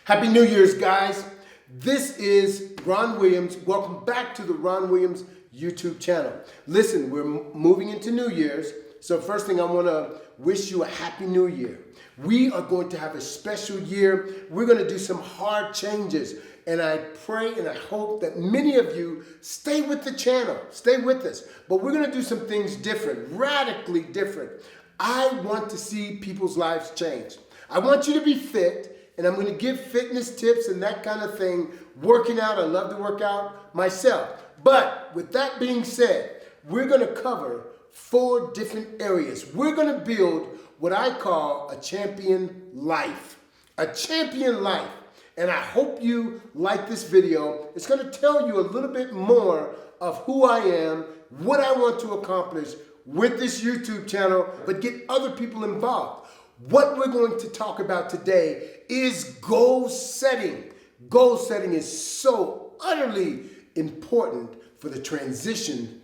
Happy New Year's, guys. This is Ron Williams. Welcome back to the Ron Williams YouTube channel. Listen, we're moving into New Year's. So first thing, I want to wish you a Happy New Year. We are going to have a special year. We're going to do some hard changes. And I pray and I hope that many of you stay with the channel. Stay with us. But we're going to do some things different, radically different. I want to see people's lives change. I want you to be fit. And I'm going to give fitness tips and that kind of thing. Working out, I love to work out myself. But with that being said, we're going to cover 4 different areas. We're going to build what I call a champion life. A champion life. And I hope you like this video. It's going to tell you a little bit more of who I am, what I want to accomplish with this YouTube channel, but get other people involved. What we're going to talk about today is goal setting. Goal setting is so utterly important for the transition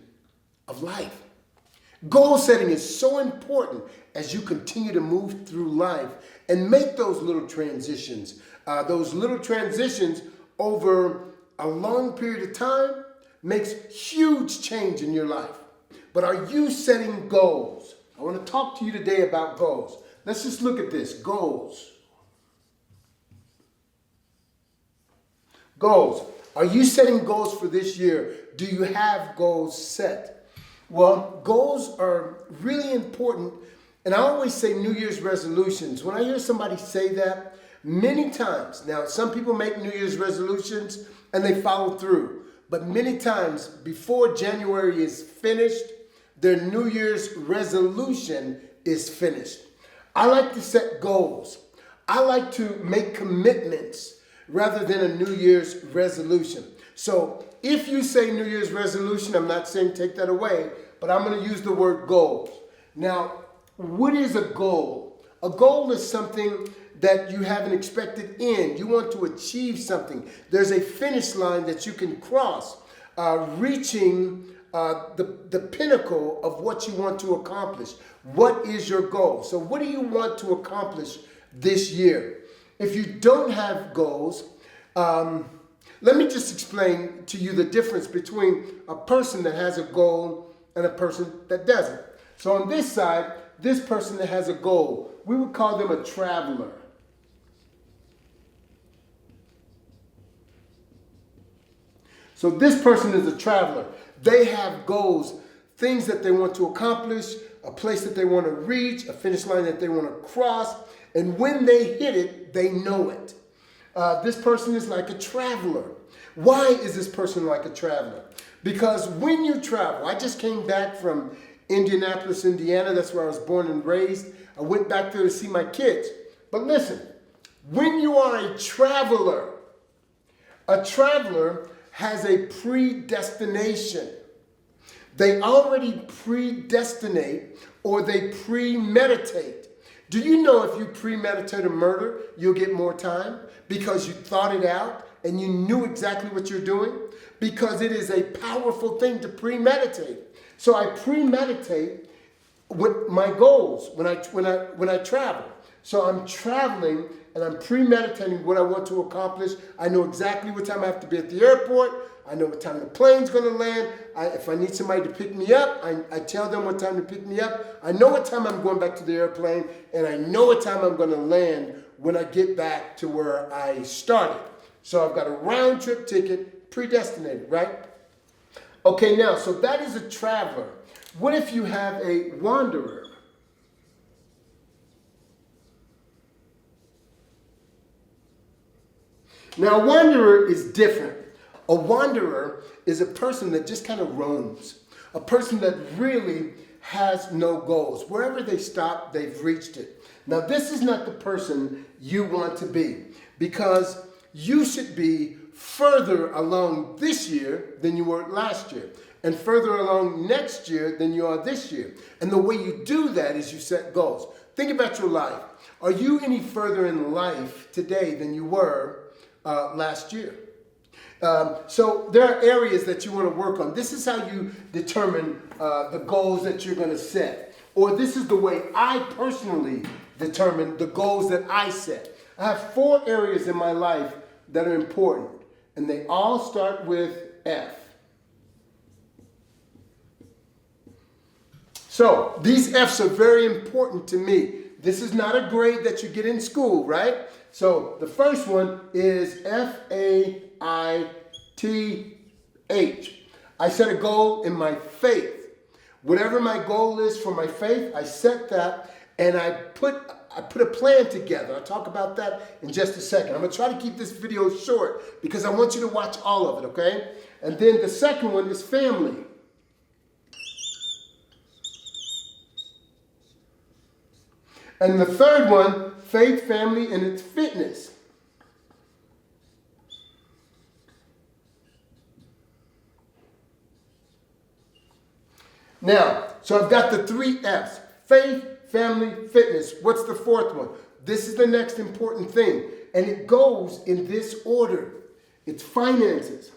of life. Goal setting is so important as you continue to move through life and make those little transitions. Those little transitions over a long period of time makes huge change in your life. But are you setting goals? I want to talk to you today about goals. Let's just look at this. Goals. Goals. Are you setting goals for this year? Do you have goals set? Well, goals are really important. And I always say New Year's resolutions. When I hear somebody say that, many times, now some people make New Year's resolutions and they follow through. But many times before January is finished, their New Year's resolution is finished. I like to set goals. I like to make commitments rather than a New Year's resolution. So if you say New Year's resolution, I'm not saying take that away, but I'm going to use the word goals. Now, what is a goal? A goal is something that you have an expected end. You want to achieve something. There's a finish line that you can cross, reaching the pinnacle of what you want to accomplish. What is your goal? So what do you want to accomplish this year? If you don't have goals, let me just explain to you the difference between a person that has a goal and a person that doesn't. So on this side, this person that has a goal, we would call them a traveler. So this person is a traveler. They have goals, things that they want to accomplish, a place that they want to reach, a finish line that they want to cross. And when they hit it, they know it. This person is like a traveler. Why is this person like a traveler? Because when you travel, I just came back from Indianapolis, Indiana. That's where I was born and raised. I went back there to see my kids. But listen, when you are a traveler has a predestination. They already predestinate or they premeditate. Do you know if you premeditate a murder, you'll get more time because you thought it out and you knew exactly what you're doing? Because it is a powerful thing to premeditate. So I premeditate with my goals when I travel. So I'm traveling and I'm premeditating what I want to accomplish. I know exactly what time I have to be at the airport. I know what time the plane's going to land. If I need somebody to pick me up, I tell them what time to pick me up. I know what time I'm going back to the airplane, and I know what time I'm going to land when I get back to where I started. So I've got a round trip ticket predestinated, right? Okay, now, so that is a traveler. What if you have a wanderer? Now, a wanderer is different. A wanderer is a person that just kind of roams. A person that really has no goals. Wherever they stop, they've reached it. Now, this is not the person you want to be, because you should be further along this year than you were last year, and further along next year than you are this year. And the way you do that is you set goals. Think about your life. Are you any further in life today than you were last year? So there are areas that you want to work on. This is how you determine the goals that you're going to set. Or this is the way I personally determine the goals that I set. I have 4 areas in my life that are important, and they all start with F. So these F's are very important to me. This is not a grade that you get in school, right? So the first one is F-A-I-T-H. I set a goal in my faith. Whatever my goal is for my faith, I set that, and I put a plan together. I'll talk about that in just a second. I'm going to try to keep this video short because I want you to watch all of it, okay? And then the second one is family. And the third one, faith, family, and its fitness. Now, so I've got the 3 F's. Faith, family, fitness. What's the 4th one? This is the next important thing. And it goes in this order. It's finances.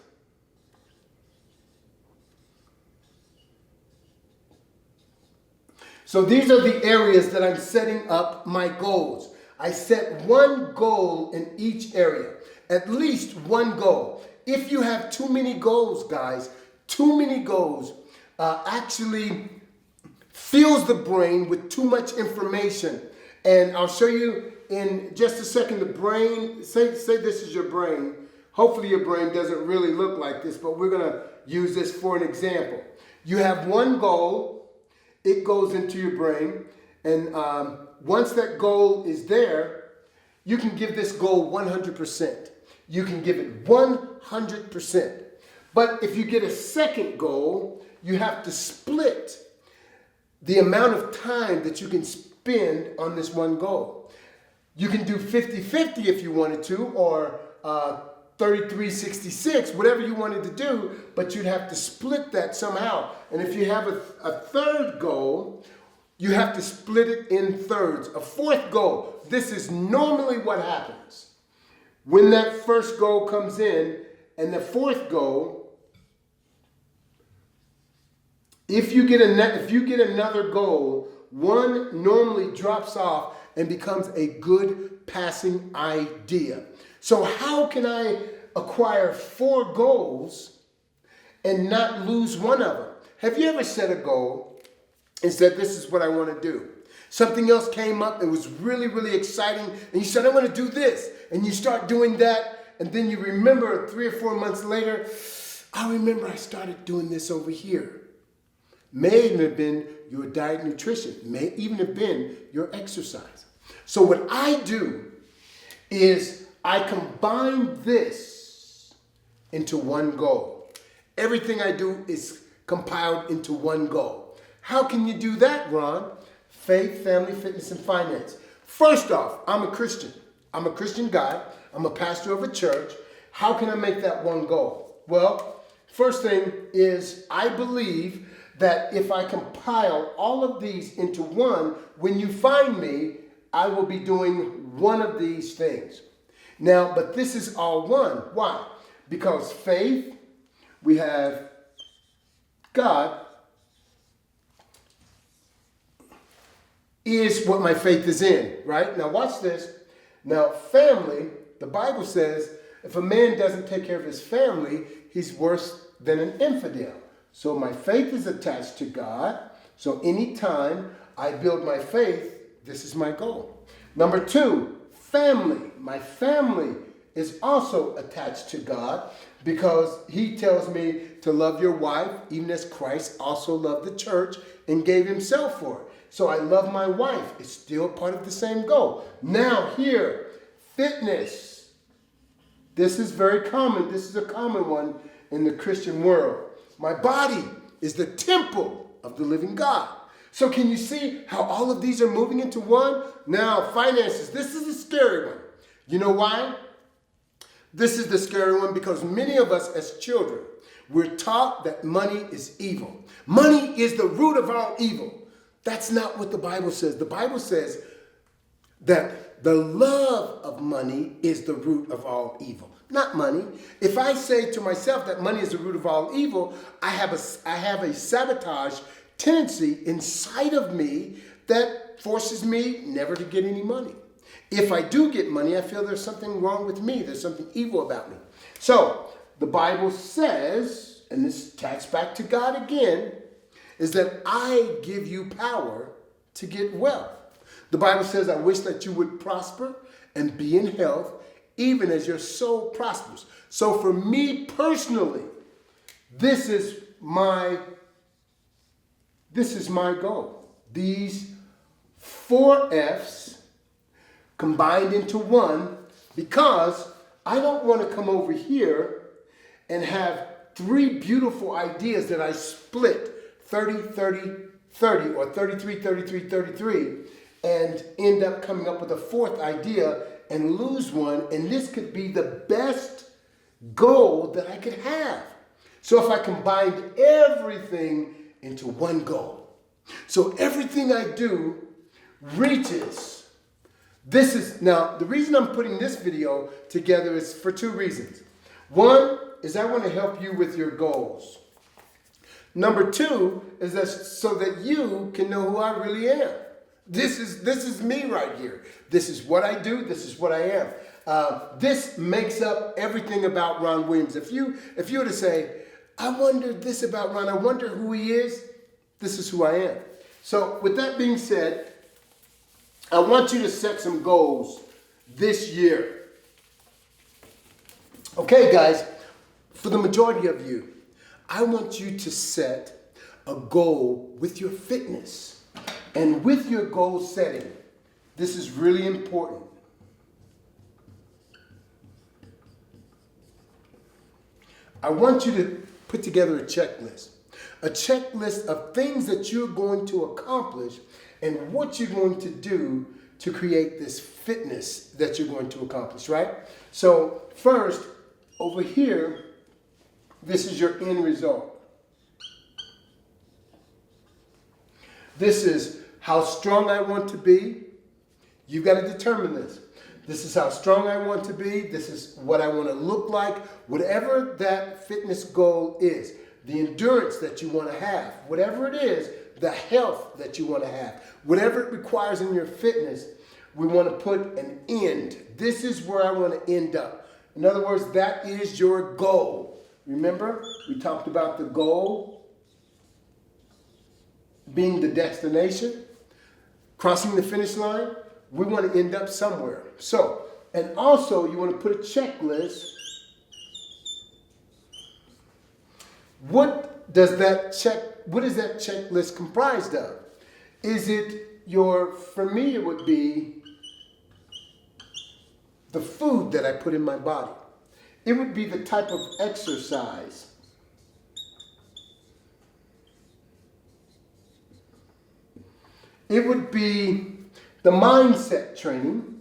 So these are the areas that I'm setting up my goals. I set one goal in each area. At least one goal. If you have too many goals, guys, too many goals actually fills the brain with too much information. And I'll show you in just a second the brain. Say this is your brain. Hopefully your brain doesn't really look like this, but we're going to use this for an example. You have one goal. It goes into your brain. And once that goal is there, you can give this goal 100%. You can give it 100%. But if you get a second goal, you have to split the amount of time that you can spend on this one goal. You can do 50-50 if you wanted to, or 33-66, whatever you wanted to do, but you'd have to split that somehow. And if you have a third goal, you have to split it in thirds. A 4th goal. This is normally what happens. When that first goal comes in, and the 4th goal, if you get another goal, one normally drops off and becomes a good passing idea. So how can I acquire 4 goals and not lose one of them? Have you ever set a goal and said, this is what I want to do? Something else came up and was really, really exciting, and you said, I want to do this. And you start doing that, and then you remember 3 or 4 months later, I remember I started doing this over here. May even have been your diet and nutrition. May even have been your exercise. So what I do is I combine this into one goal. Everything I do is compiled into one goal. How can you do that, Ron? Faith, family, fitness, and finance. First off, I'm a Christian. I'm a Christian guy. I'm a pastor of a church. How can I make that one goal? Well, first thing is I believe that if I compile all of these into one, when you find me, I will be doing one of these things. Now, but this is all one. Why? Because faith, we have God, is what my faith is in, right? Now watch this. Now family, the Bible says, if a man doesn't take care of his family, he's worse than an infidel. So my faith is attached to God. So anytime I build my faith, this is my goal. Number 2, family. My family is also attached to God because he tells me to love your wife, even as Christ also loved the church and gave himself for it. So I love my wife. It's still part of the same goal. Now here, fitness. This is very common. This is a common one in the Christian world. My body is the temple of the living God. So can you see how all of these are moving into one? Now, finances. This is a scary one. You know why? This is the scary one because many of us as children, we're taught that money is evil. Money is the root of all evil. That's not what the Bible says. The Bible says that the love of money is the root of all evil. Not money. If I say to myself that money is the root of all evil, I have a sabotage tendency inside of me that forces me never to get any money. If I do get money, I feel there's something wrong with me. There's something evil about me. So the Bible says, and this ties back to God again, is that I give you power to get wealth. The Bible says, I wish that you would prosper and be in health, even as your soul prospers. So for me personally, this is my goal. These 4 F's combined into one, because I don't want to come over here and have 3 beautiful ideas that I split 30, 30, 30, or 33, 33, 33, and end up coming up with a 4th idea and lose one. And this could be the best goal that I could have. So if I combined everything into one goal, so everything I do reaches. This is, now the reason I'm putting this video together is for 2 reasons. One is I want to help you with your goals. Number 2 is that so that you can know who I really am. This is me right here. This is what I do. This is what I am. This makes up everything about Ron Williams. If you were to say, I wonder this about Ron, I wonder who he is, this is who I am. So with that being said, I want you to set some goals this year. Okay, guys, for the majority of you, I want you to set a goal with your fitness. And with your goal setting, this is really important. I want you to put together a checklist of things that you're going to accomplish and what you're going to do to create this fitness that you're going to accomplish, right? So first, over here, this is your end result. This is how strong I want to be. You've got to determine this. This is how strong I want to be. This is what I want to look like. Whatever that fitness goal is, the endurance that you want to have, whatever it is, the health that you want to have, whatever it requires in your fitness, we want to put an end. This is where I want to end up. In other words, that is your goal. Remember, we talked about the goal being the destination, crossing the finish line. We want to end up somewhere. So, and also you want to put a checklist. What is that checklist comprised of? Is it for me it would be the food that I put in my body. It would be the type of exercise. It would be the mindset training.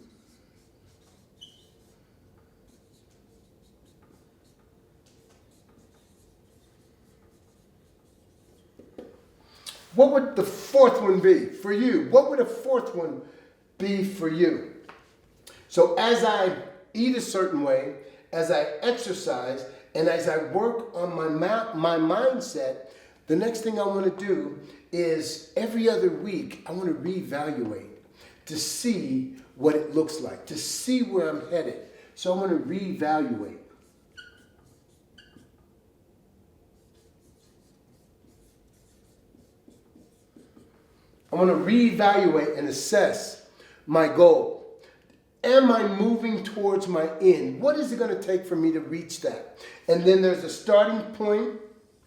What would the 4th one be for you? What would a 4th one be for you? So as I eat a certain way, as I exercise, and as I work on my mindset, the next thing I want to do is every other week, I want to reevaluate to see what it looks like, to see where I'm headed. So I want to reevaluate. I want to reevaluate and assess my goal. Am I moving towards my end? What is it going to take for me to reach that? And then there's a starting point,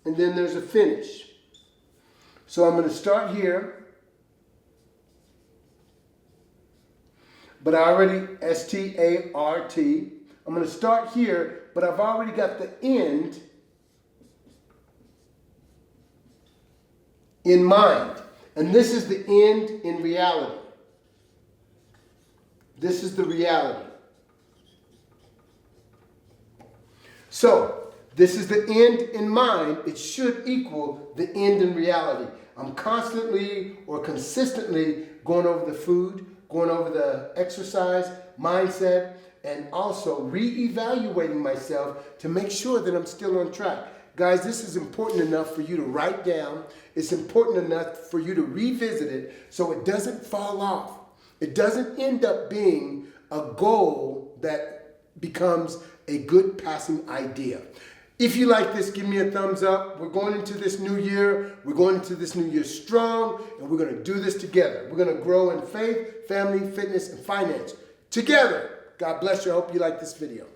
and then there's a finish. So I'm going to start here. But I already, S-T-A-R-T. I'm going to start here, but I've already got the end in mind. And this is the end in reality. This is the reality. So, this is the end in mind. It should equal the end in reality. I'm constantly or consistently going over the food, going over the exercise, mindset, and also re-evaluating myself to make sure that I'm still on track. Guys, this is important enough for you to write down. It's important enough for you to revisit it so it doesn't fall off. It doesn't end up being a goal that becomes a good passing idea. If you like this, give me a thumbs up. We're going into this new year. We're going into this new year strong, and we're going to do this together. We're going to grow in faith, family, fitness, and finance together. God bless you. I hope you like this video.